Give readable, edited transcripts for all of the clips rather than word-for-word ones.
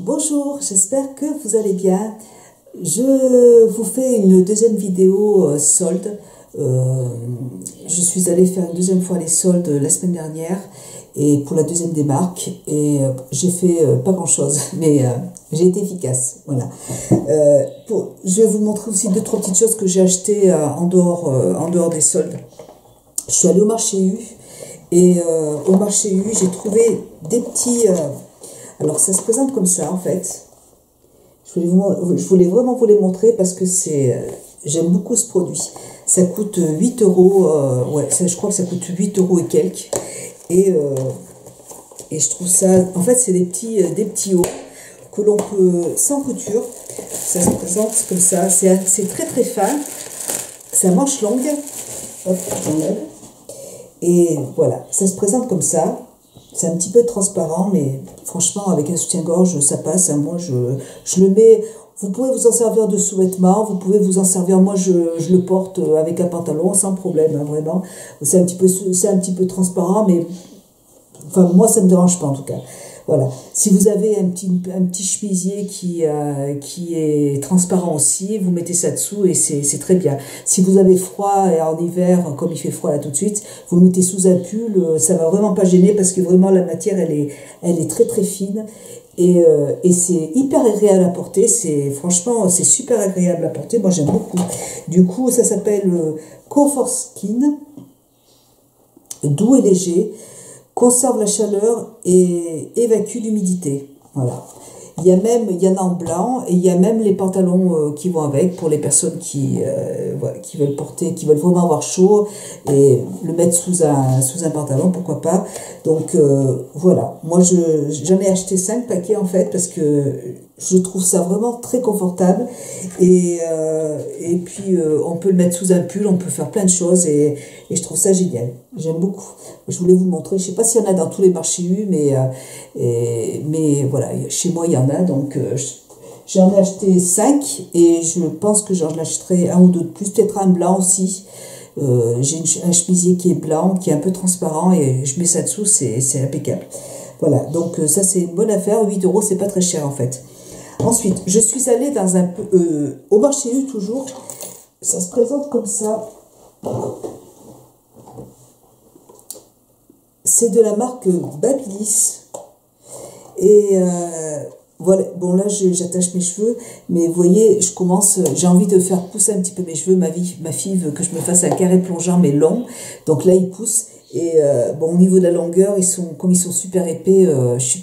Bonjour, j'espère que vous allez bien. Je vous fais une deuxième vidéo solde. Je suis allée faire une deuxième fois les soldes la semaine dernière et pour la deuxième des marques et j'ai fait pas grand chose mais j'ai été efficace. Voilà. Je vais vous montrer aussi deux trois petites choses que j'ai achetées en dehors des soldes. Je suis allée au marché U et au marché U j'ai trouvé des petits... alors ça se présente comme ça en fait. Je voulais vraiment vous les montrer parce que j'aime beaucoup ce produit. Ça coûte 8 euros, ouais, je crois que ça coûte 8 euros et quelques. Et je trouve ça, en fait c'est des petits hauts que l'on peut, sans couture, ça se présente comme ça. C'est très très fin, c'est à manche longue. Hop, j'enlève. Et voilà, ça se présente comme ça. C'est un petit peu transparent, mais franchement, avec un soutien-gorge, ça passe. Moi, je le mets... Vous pouvez vous en servir de sous-vêtements, vous pouvez vous en servir... Moi, je le porte avec un pantalon, sans problème, hein, vraiment. C'est un petit peu transparent, mais... Enfin, moi, ça ne me dérange pas, en tout cas. Voilà. Si vous avez un petit chemisier qui est transparent aussi, vous mettez ça dessous et c'est très bien. Si vous avez froid et en hiver, comme il fait froid là tout de suite, vous le mettez sous un pull, ça va vraiment pas gêner parce que vraiment la matière, elle est très très fine et c'est hyper agréable à porter. Franchement, c'est super agréable à porter. Moi, j'aime beaucoup. Du coup, ça s'appelle Comfort Skin, doux et léger. Conserve la chaleur et évacue l'humidité. Voilà. Il y en a en blanc et il y a même les pantalons qui vont avec pour les personnes qui veulent porter, qui veulent vraiment avoir chaud et le mettre sous un pantalon, pourquoi pas. Donc voilà. Moi j'en ai acheté 5 paquets en fait parce que je trouve ça vraiment très confortable et puis on peut le mettre sous un pull, on peut faire plein de choses et je trouve ça génial. J'aime beaucoup. Je voulais vous montrer, je sais pas s'il y en a dans tous les marchés U, mais voilà, chez moi il y en a, donc j'en ai acheté 5 et je pense que j'en achèterai un ou deux de plus, peut-être un blanc aussi. J'ai un chemisier qui est blanc, qui est un peu transparent et je mets ça dessous, c'est impeccable. Voilà, donc ça c'est une bonne affaire, 8 euros, c'est pas très cher en fait. Ensuite, je suis allée au marché U toujours, ça se présente comme ça. C'est de la marque Babyliss. Et voilà, bon là j'attache mes cheveux, mais vous voyez, j'ai envie de faire pousser un petit peu mes cheveux. Ma fille veut que je me fasse un carré plongeant mais long, donc là ils poussent. Et bon, au niveau de la longueur, comme ils sont super épais, je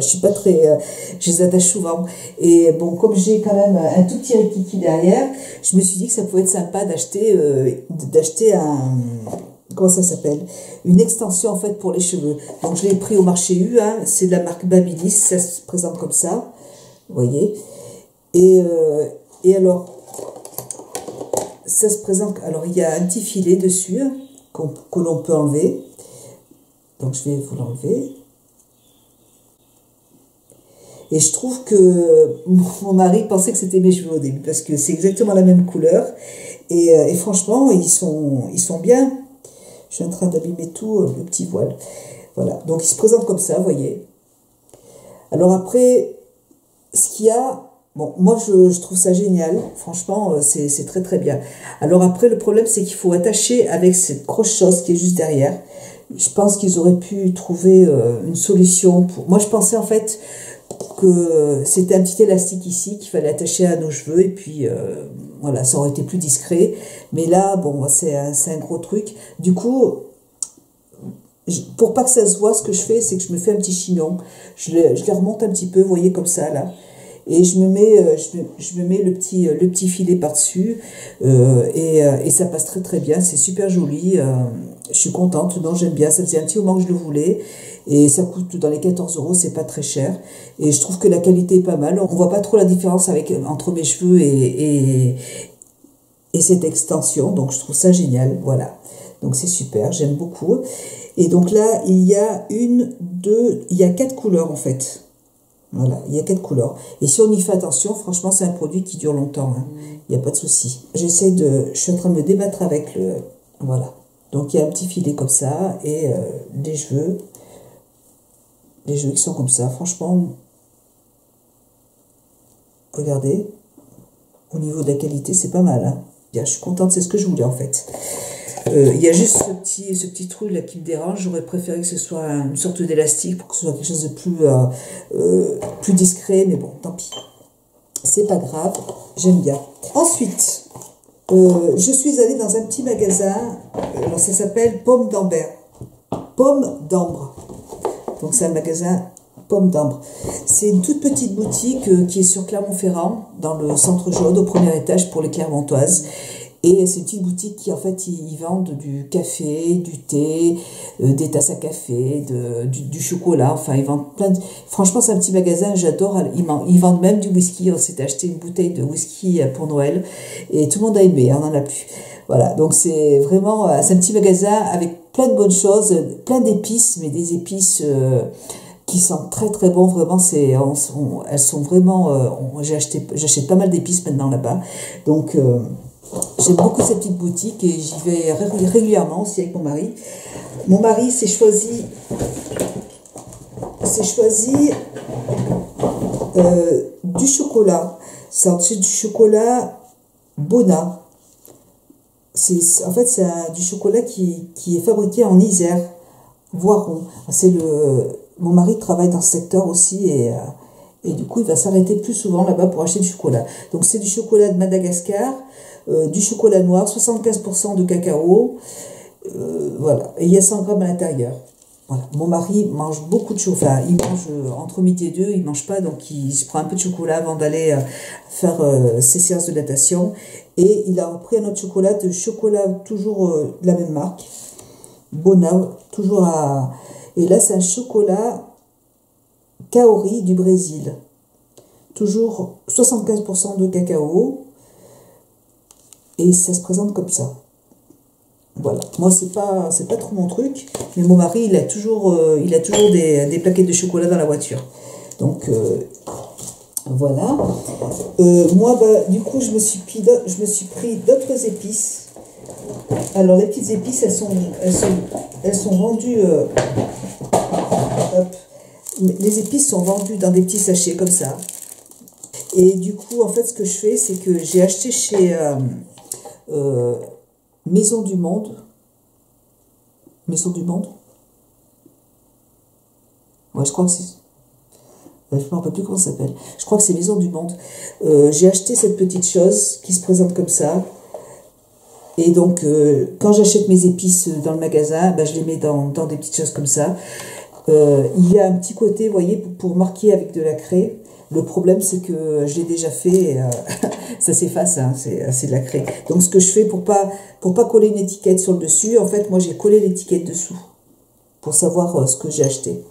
suis pas très... je les attache souvent. Et bon, comme j'ai quand même un tout petit rikiki derrière, je me suis dit que ça pouvait être sympa d'acheter comment ça s'appelle, une extension en fait pour les cheveux. Donc je l'ai pris au marché U, hein, c'est de la marque Babyliss, ça se présente comme ça, vous voyez. Et alors, ça se présente, alors il y a un petit filet dessus hein, que l'on peut enlever. Donc je vais vous l'enlever. Et je trouve que mon mari pensait que c'était mes cheveux au début, parce que c'est exactement la même couleur. Et franchement, ils sont bien. Je suis en train d'abîmer tout le petit voile. Voilà, donc il se présente comme ça, vous voyez. Alors après, ce qu'il y a... Bon, moi je trouve ça génial. Franchement, c'est très très bien. Alors après, le problème, c'est qu'il faut attacher avec cette grosse chose qui est juste derrière. Je pense qu'ils auraient pu trouver une solution pour... Moi, je pensais en fait que c'était un petit élastique ici qu'il fallait attacher à nos cheveux et puis voilà, ça aurait été plus discret, mais là bon, c'est un gros truc. Du coup, pour pas que ça se voit, ce que je fais, c'est que je me fais un petit chignon, je les remonte un petit peu, vous voyez, comme ça là, et je me mets le petit filet par dessus et ça passe très très bien, c'est super joli. Je suis contente, non, j'aime bien, ça faisait un petit moment que je le voulais et ça coûte dans les 14 euros, c'est pas très cher et je trouve que la qualité est pas mal. On voit pas trop la différence entre mes cheveux et cette extension, donc je trouve ça génial, voilà. Donc c'est super, j'aime beaucoup. Et donc là, il y a 4 couleurs en fait. Voilà, il y a 4 couleurs. Et si on y fait attention, franchement, c'est un produit qui dure longtemps, hein. Il n'y a pas de souci. Je suis en train de me débattre avec voilà. Donc il y a un petit filet comme ça et les cheveux qui sont comme ça. Franchement, Regardez, au niveau de la qualité, c'est pas mal. Hein. Bien, je suis contente, c'est ce que je voulais en fait. Il y a juste ce petit trou là qui me dérange. J'aurais préféré que ce soit une sorte d'élastique pour que ce soit quelque chose de plus discret, mais bon, tant pis. C'est pas grave, j'aime bien. Ensuite, je suis allée dans un petit magasin, alors ça s'appelle Pomme d'Amber. Pomme d'Ambre. Donc c'est un magasin Pomme d'Ambre. C'est une toute petite boutique qui est sur Clermont-Ferrand, dans le centre jaune, au premier étage pour les Clermontoises. Et c'est une petite boutique qui, en fait, ils vendent du café, du thé, des tasses à café, du chocolat. Enfin, ils vendent plein de... Franchement, c'est un petit magasin, j'adore. Ils vendent même du whisky. On s'est acheté une bouteille de whisky pour Noël. Et tout le monde a aimé, on n'en a plus. Voilà, donc c'est vraiment... C'est un petit magasin avec plein de bonnes choses, plein d'épices, mais des épices... qui sont très très bons, vraiment, elles sont vraiment... j'achète pas mal d'épices maintenant là-bas. Donc... j'aime beaucoup cette petite boutique et j'y vais régulièrement aussi avec mon mari. Mon mari s'est choisi du chocolat. C'est du chocolat Bona. En fait, c'est du chocolat qui est fabriqué en Isère, Voiron. Mon mari travaille dans ce secteur aussi et du coup, il va s'arrêter plus souvent là-bas pour acheter du chocolat. Donc, c'est du chocolat de Madagascar, du chocolat noir, 75% de cacao, voilà. Et il y a 100 grammes à l'intérieur. Voilà. Mon mari mange beaucoup de chocolat. Il mange entre midi et deux, il mange pas, donc il se prend un peu de chocolat avant d'aller faire ses séances de natation. Et il a pris un autre chocolat, toujours de la même marque, Bona, toujours à... Et là, c'est un chocolat Kaori du Brésil. Toujours 75% de cacao. Et ça se présente comme ça. Voilà. Moi, c'est pas trop mon truc. Mais mon mari, il a toujours des plaquettes de chocolat dans la voiture. Donc, voilà. Moi, du coup, je me suis pris d'autres épices. Alors, les petites épices, elles sont vendues... hop. Les épices sont vendues dans des petits sachets comme ça. Et du coup, en fait, ce que je fais, c'est que j'ai acheté chez Maison du Monde. Maison du Monde? Ouais, je crois que c'est... Je ne me rappelle plus comment ça s'appelle. Je crois que c'est Maison du Monde. J'ai acheté cette petite chose qui se présente comme ça. Et donc, quand j'achète mes épices dans le magasin, je les mets dans des petites choses comme ça. Il y a un petit côté, vous voyez, pour marquer avec de la craie. Le problème, c'est que je l'ai déjà fait, ça s'efface, hein, c'est de la craie. Donc, ce que je fais pour pas coller une étiquette sur le dessus, en fait, moi, j'ai collé l'étiquette dessous pour savoir ce que j'ai acheté.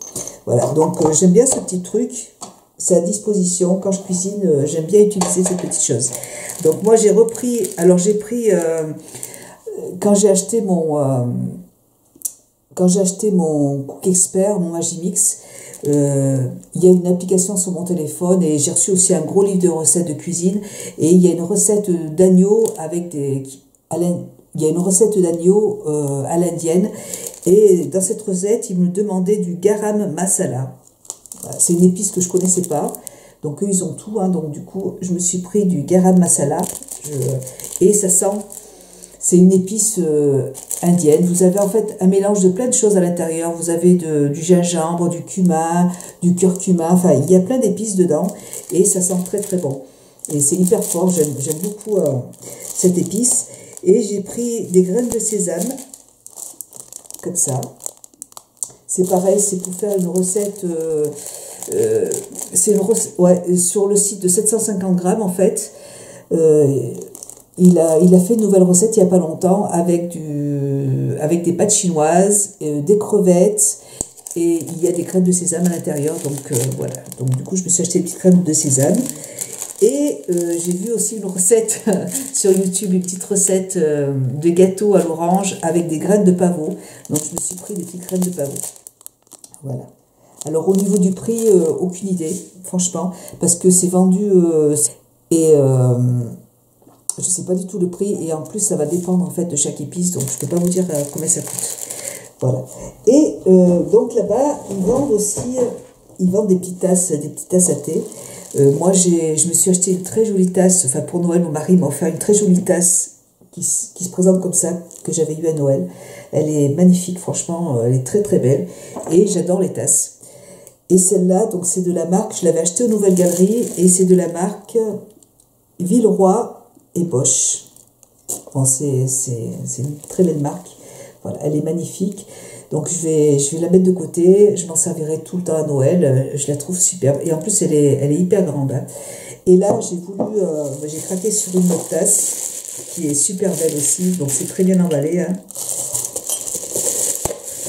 Voilà, donc j'aime bien ce petit truc. C'est à disposition. Quand je cuisine, j'aime bien utiliser cette petite chose. Donc, moi, j'ai repris... Alors, j'ai pris... quand j'ai acheté mon Cook Expert, mon Magimix, il y a une application sur mon téléphone et j'ai reçu aussi un gros livre de recettes de cuisine et il y a une recette d'agneau à l'indienne et dans cette recette il me demandait du garam masala. Voilà, c'est une épice que je connaissais pas, donc eux ils ont tout, hein, donc du coup je me suis pris du garam masala et ça sent... C'est une épice indienne. Vous avez en fait un mélange de plein de choses à l'intérieur. Vous avez du gingembre, du cumin, du curcuma. Enfin, il y a plein d'épices dedans. Et ça sent très très bon. Et c'est hyper fort. J'aime beaucoup cette épice. Et j'ai pris des graines de sésame. Comme ça. C'est pareil, c'est pour faire une recette... sur le site de 750 grammes en fait. Il a fait une nouvelle recette il n'y a pas longtemps avec des pâtes chinoises, des crevettes et il y a des graines de sésame à l'intérieur. Donc voilà. Donc du coup, je me suis acheté des petites graines de sésame. Et j'ai vu aussi une recette sur YouTube, une petite recette de gâteau à l'orange avec des graines de pavot. Donc je me suis pris des petites graines de pavot. Voilà. Alors au niveau du prix, aucune idée, franchement, parce que c'est vendu je ne sais pas du tout le prix et en plus ça va dépendre en fait de chaque épice, donc je ne peux pas vous dire combien ça coûte. Voilà. Et donc là-bas, ils vendent des petites tasses à thé. Moi, je me suis acheté une très jolie tasse, enfin pour Noël, mon mari m'a offert une très jolie tasse qui se présente comme ça, que j'avais eu à Noël. Elle est magnifique, franchement, elle est très très belle. Et j'adore les tasses. Et celle-là, donc c'est de la marque, je l'avais achetée aux Nouvelles Galeries, et c'est de la marque Villeroy et Bosch. Bon, c'est une très belle marque. Voilà, elle est magnifique. Donc je vais la mettre de côté. Je m'en servirai tout le temps à Noël. Je la trouve superbe. Et en plus, elle est hyper grande. Hein. Et là, j'ai craqué sur une autre tasse qui est super belle aussi. Donc c'est très bien emballé. Hein.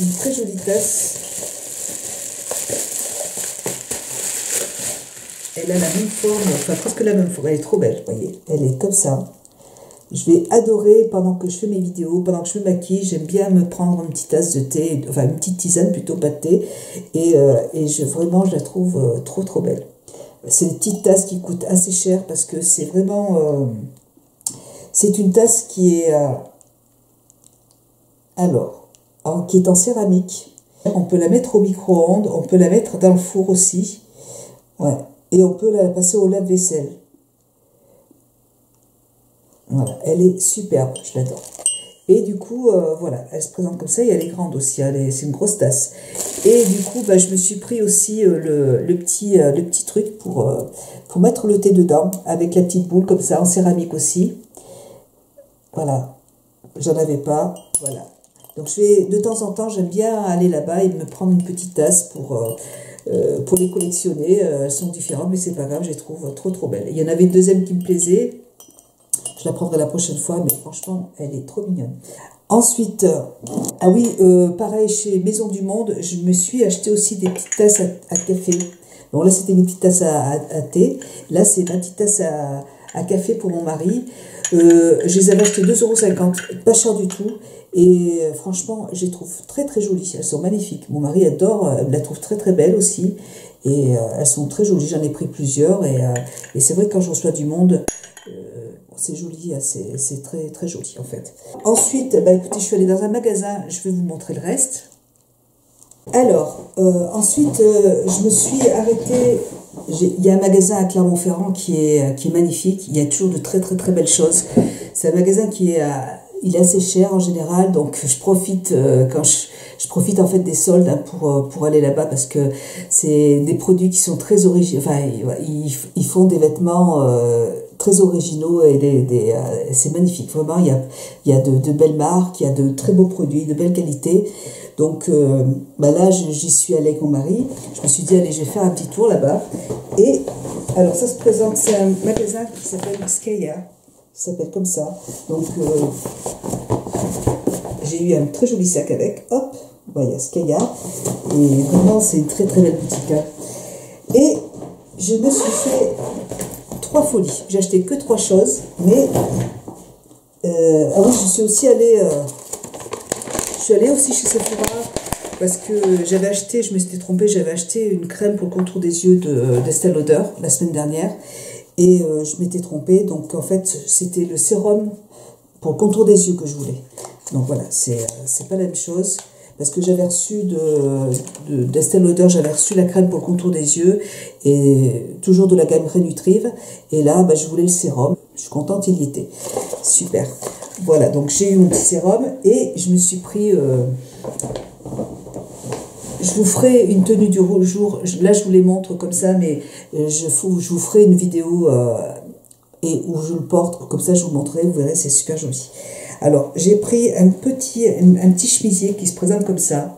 Une très jolie tasse. Elle a la même forme, enfin presque la même forme. Elle est trop belle, vous voyez. Elle est comme ça. Je vais adorer pendant que je fais mes vidéos, pendant que je me maquille, j'aime bien me prendre une petite tasse de thé, enfin une petite tisane plutôt, pas de thé, et vraiment je la trouve trop trop belle. C'est une petite tasse qui coûte assez cher parce que c'est vraiment, c'est une tasse qui est, qui est en céramique. On peut la mettre au micro-ondes, on peut la mettre dans le four aussi, ouais, et on peut la passer au lave-vaisselle. Voilà, elle est superbe, je l'adore. Et du coup, voilà, elle se présente comme ça, et elle est grande aussi, c'est une grosse tasse. Et du coup, bah, je me suis pris aussi le petit truc pour mettre le thé dedans, avec la petite boule comme ça, en céramique aussi. Voilà, j'en avais pas, voilà. Donc de temps en temps, j'aime bien aller là-bas et me prendre une petite tasse pour les collectionner. Elles sont différentes, mais c'est pas grave, je les trouve trop trop belles. Il y en avait une deuxième qui me plaisait. Je la prendrai la prochaine fois, mais franchement, elle est trop mignonne. Ensuite, ah oui, pareil, chez Maison du Monde, je me suis acheté aussi des petites tasses à café. Bon, là, c'était mes petites tasses à thé. Là, c'est ma petite tasse à café pour mon mari. Je les avais achetées 2,50 €, pas cher du tout. Et franchement, je les trouve très très jolies. Elles sont magnifiques. Mon mari adore, la trouve très très belle aussi. Et elles sont très jolies. J'en ai pris plusieurs. Et c'est vrai que quand je reçois du monde, c'est joli, c'est très très joli en fait. Ensuite, bah, écoutez, je suis allée dans un magasin, je vais vous montrer le reste. Alors, ensuite, je me suis arrêtée. Il y a un magasin à Clermont-Ferrand qui est magnifique. Il y a toujours de très très très belles choses. C'est un magasin il est assez cher en général, donc je profite je profite en fait des soldes hein, pour aller là-bas parce que c'est des produits qui sont très originaux. Enfin, ils font des vêtements très originaux et c'est magnifique. Vraiment, il y a de belles marques, il y a de très beaux produits, de belle qualité. Donc bah là, j'y suis allée avec mon mari. Je me suis dit, allez, je vais faire un petit tour là-bas. Et alors, ça se présente, c'est un magasin qui s'appelle Skaya. Ça s'appelle comme ça. Donc, j'ai eu un très joli sac avec. Hop, voilà, Skaya. Et vraiment, c'est une très très belle boutique. Hein. Et je me suis fait 3 folies. J'ai acheté que 3 choses. Mais, ah oui, je suis aussi allée... je suis allée aussi chez Sephora parce que j'avais acheté, je me suis trompée, j'avais acheté une crème pour le contour des yeux d'Estée Lauder la semaine dernière. Et je m'étais trompée, donc en fait c'était le sérum pour le contour des yeux que je voulais. Donc voilà, c'est pas la même chose, parce que j'avais reçu d'Estée Lauder, j'avais reçu la crème pour le contour des yeux, et toujours de la gamme Renutriv, et là bah, je voulais le sérum, je suis contente, il y était. Super. Voilà, donc j'ai eu mon petit sérum, et je me suis pris... je vous ferai une tenue du jour, là je vous les montre comme ça, mais je vous ferai une vidéo et où je le porte, comme ça je vous montrerai, vous verrez, c'est super joli. Alors, j'ai pris un petit chemisier qui se présente comme ça,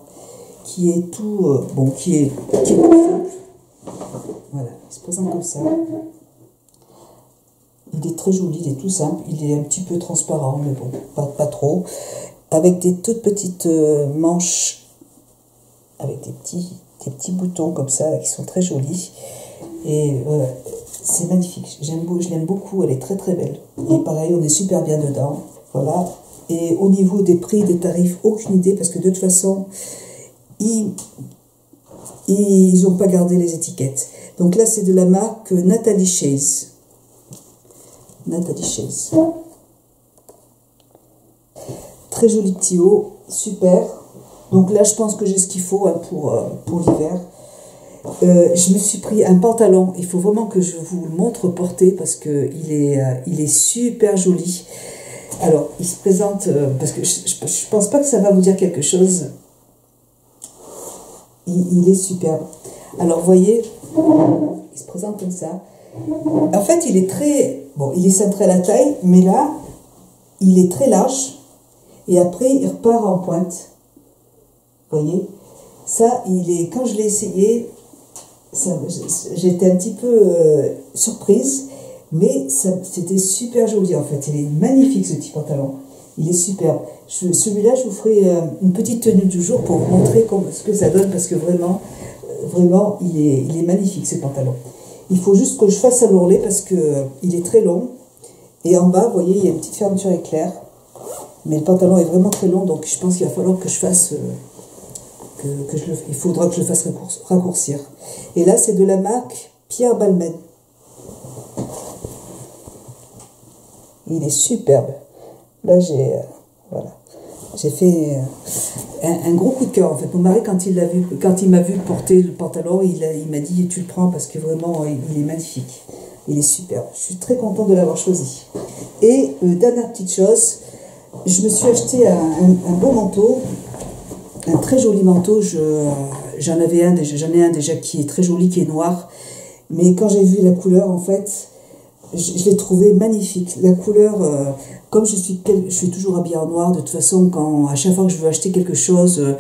qui est tout, bon, qui est simple. Voilà, il se présente comme ça. Il est très joli, il est tout simple, il est un petit peu transparent, mais bon, pas trop. Avec des toutes petites manches, avec des petits boutons comme ça, qui sont très jolis. Et c'est magnifique, je l'aime beaucoup, elle est très très belle. Et pareil, on est super bien dedans, voilà. Et au niveau des prix, des tarifs, aucune idée, parce que de toute façon, ils n'ont pas gardé les étiquettes. Donc là, c'est de la marque Natalie Chase. Natalie Chase. Très joli petit haut, super. Donc là, je pense que j'ai ce qu'il faut hein, pour l'hiver. Je me suis pris un pantalon. Il faut vraiment que je vous le montre porté parce que il est super joli. Alors, il se présente, parce que je pense pas que ça va vous dire quelque chose. Il est superbe. Alors, vous voyez, il se présente comme ça. En fait, il est très... Bon, il est cintré à la taille, mais là, il est très large. Et après, il repart en pointe. Vous voyez? Ça, quand je l'ai essayé, j'étais un petit peu surprise. Mais c'était super joli en fait. Il est magnifique ce petit pantalon. Il est superbe. Celui-là, je vous ferai une petite tenue du jour pour vous montrer ce que ça donne parce que vraiment, il est magnifique ce pantalon. Il faut juste que je fasse à l'ourlet parce que il est très long. Et en bas, vous voyez, il y a une petite fermeture éclair. Mais le pantalon est vraiment très long, donc je pense qu'il va falloir que je fasse... il faudra que je le fasse raccourcir. Et là, c'est de la marque Pierre Balmain. Il est superbe. Là, j'ai fait un gros coup de cœur en fait. Mon mari, quand il m'a vu porter le pantalon, il m'a dit tu le prends parce que vraiment il est magnifique. Il est superbe. Je suis très contente de l'avoir choisi. Et dernière petite chose, je me suis acheté un beau manteau, un très joli manteau. J'en ai un déjà qui est très joli, qui est noir. Mais quand j'ai vu la couleur, en fait, je l'ai trouvé magnifique. La couleur, comme je suis toujours habillée en noir, de toute façon, à chaque fois que je veux acheter quelque chose,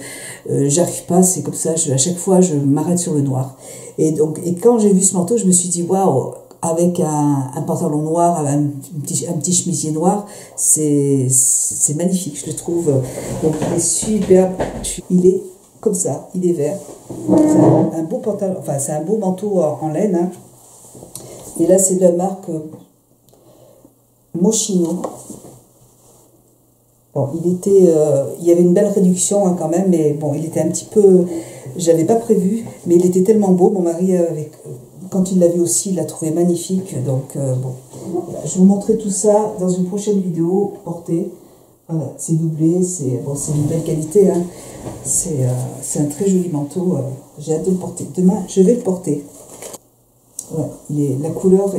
j'arrive pas, c'est comme ça, à chaque fois, je m'arrête sur le noir. Et quand j'ai vu ce manteau, je me suis dit, waouh, avec un pantalon noir, avec un petit chemisier noir, c'est magnifique, je le trouve. Donc, il est superbe. Il est comme ça, il est vert. C'est un beau pantalon, enfin, c'est un beau manteau en laine, hein. Et là, c'est de la marque Moschino. Bon, il y avait une belle réduction hein, quand même, mais bon, il était un petit peu... J'avais pas prévu, mais il était tellement beau. Mon mari, quand il l'a vu aussi, il l'a trouvé magnifique. Donc, bon, voilà, je vous montrerai tout ça dans une prochaine vidéo portée. Voilà, c'est doublé, c'est une belle qualité. Hein. C'est un très joli manteau. J'ai hâte de le porter. Demain, je vais le porter. Ouais, la couleur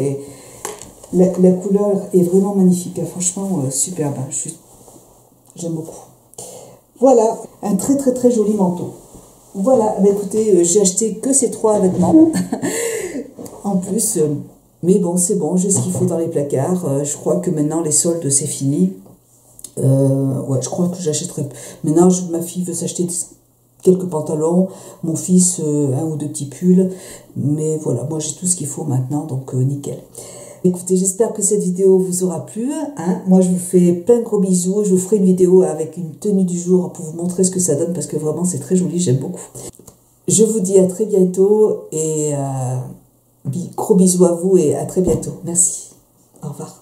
est vraiment magnifique, hein, franchement superbe, hein, j'aime beaucoup. Voilà, un très très très joli manteau. Voilà, bah, écoutez, j'ai acheté que ces 3 vêtements en plus, mais bon, c'est bon, j'ai ce qu'il faut dans les placards. Je crois que maintenant les soldes c'est fini. Ouais, je crois que j'achèterai. Maintenant, ma fille veut s'acheter quelques pantalons, mon fils 1 ou 2 petits pulls, mais voilà, moi j'ai tout ce qu'il faut maintenant, donc nickel. Écoutez, j'espère que cette vidéo vous aura plu, hein. Moi je vous fais plein de gros bisous, je vous ferai une vidéo avec une tenue du jour pour vous montrer ce que ça donne, parce que vraiment c'est très joli, j'aime beaucoup. Je vous dis à très bientôt, et gros bisous à vous, et à très bientôt. Merci, au revoir.